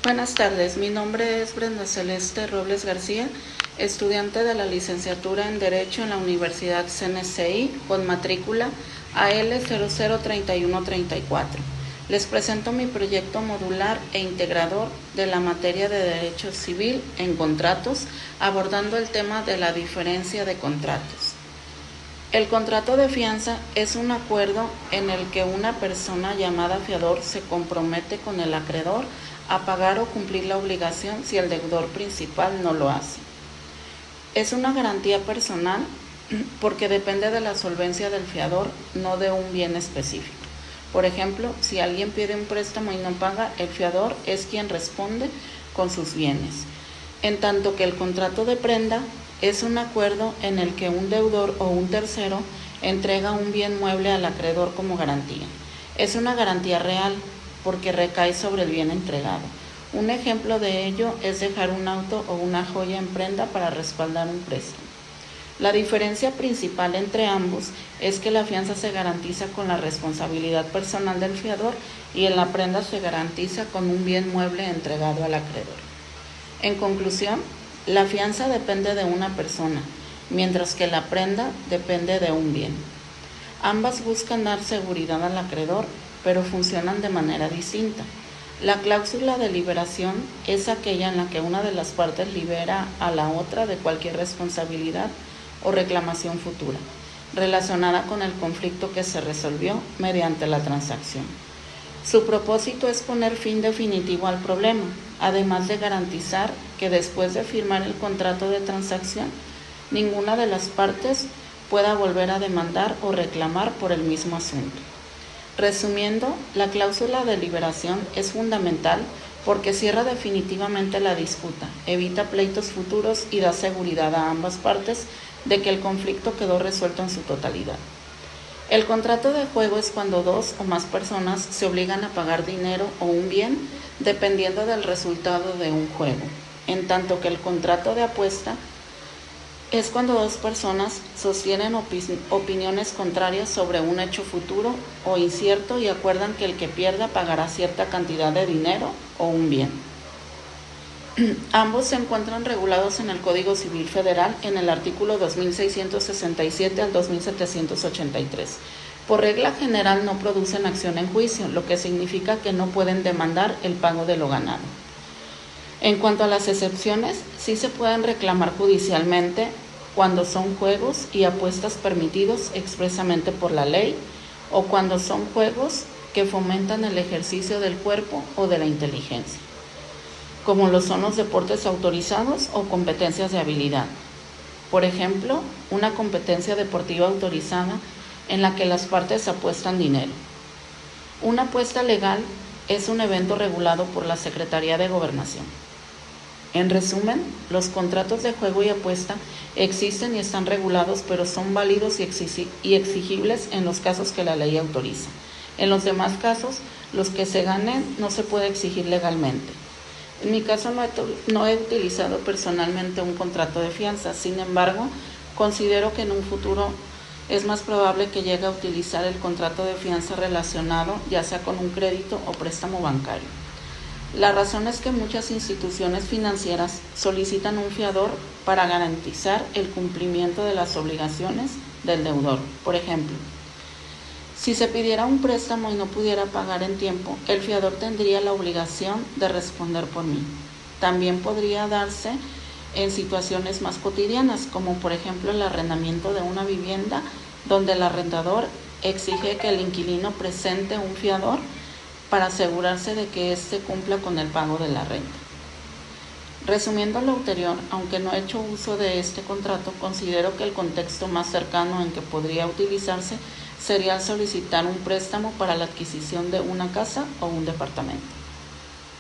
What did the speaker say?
Buenas tardes, mi nombre es Brenda Celeste Robles García, estudiante de la licenciatura en Derecho en la Universidad CNCI con matrícula AL003134. Les presento mi proyecto modular e integrador de la materia de Derecho Civil en Contratos, abordando el tema de la diferencia de contratos. El contrato de fianza es un acuerdo en el que una persona llamada fiador se compromete con el acreedor a pagar o cumplir la obligación si el deudor principal no lo hace. Es una garantía personal porque depende de la solvencia del fiador, no de un bien específico. Por ejemplo, si alguien pide un préstamo y no paga, el fiador es quien responde con sus bienes. En tanto que el contrato de prenda es un acuerdo en el que un deudor o un tercero entrega un bien mueble al acreedor como garantía. Es una garantía real porque recae sobre el bien entregado. Un ejemplo de ello es dejar un auto o una joya en prenda para respaldar un préstamo. La diferencia principal entre ambos es que la fianza se garantiza con la responsabilidad personal del fiador y en la prenda se garantiza con un bien mueble entregado al acreedor. En conclusión, la fianza depende de una persona, mientras que la prenda depende de un bien. Ambas buscan dar seguridad al acreedor, pero funcionan de manera distinta. La cláusula de liberación es aquella en la que una de las partes libera a la otra de cualquier responsabilidad o reclamación futura, relacionada con el conflicto que se resolvió mediante la transacción. Su propósito es poner fin definitivo al problema, además de garantizar que después de firmar el contrato de transacción, ninguna de las partes pueda volver a demandar o reclamar por el mismo asunto. Resumiendo, la cláusula de liberación es fundamental porque cierra definitivamente la disputa, evita pleitos futuros y da seguridad a ambas partes de que el conflicto quedó resuelto en su totalidad. El contrato de juego es cuando dos o más personas se obligan a pagar dinero o un bien dependiendo del resultado de un juego, en tanto que el contrato de apuesta es cuando dos personas sostienen opiniones contrarias sobre un hecho futuro o incierto y acuerdan que el que pierda pagará cierta cantidad de dinero o un bien. Ambos se encuentran regulados en el Código Civil Federal en el artículo 2667 al 2783. Por regla general no producen acción en juicio, lo que significa que no pueden demandar el pago de lo ganado. En cuanto a las excepciones, sí se pueden reclamar judicialmente cuando son juegos y apuestas permitidos expresamente por la ley o cuando son juegos que fomentan el ejercicio del cuerpo o de la inteligencia, como lo son los deportes autorizados o competencias de habilidad. Por ejemplo, una competencia deportiva autorizada en la que las partes apuestan dinero. Una apuesta legal es un evento regulado por la Secretaría de Gobernación. En resumen, los contratos de juego y apuesta existen y están regulados, pero son válidos y exigibles en los casos que la ley autoriza. En los demás casos, los que se ganen no se puede exigir legalmente. En mi caso no he utilizado personalmente un contrato de fianza, sin embargo, considero que en un futuro es más probable que llegue a utilizar el contrato de fianza relacionado ya sea con un crédito o préstamo bancario. La razón es que muchas instituciones financieras solicitan un fiador para garantizar el cumplimiento de las obligaciones del deudor. Por ejemplo, si se pidiera un préstamo y no pudiera pagar en tiempo, el fiador tendría la obligación de responder por mí. También podría darse en situaciones más cotidianas, como por ejemplo el arrendamiento de una vivienda, donde el arrendador exige que el inquilino presente un fiador para asegurarse de que éste cumpla con el pago de la renta. Resumiendo lo anterior, aunque no he hecho uso de este contrato, considero que el contexto más cercano en que podría utilizarse sería solicitar un préstamo para la adquisición de una casa o un departamento.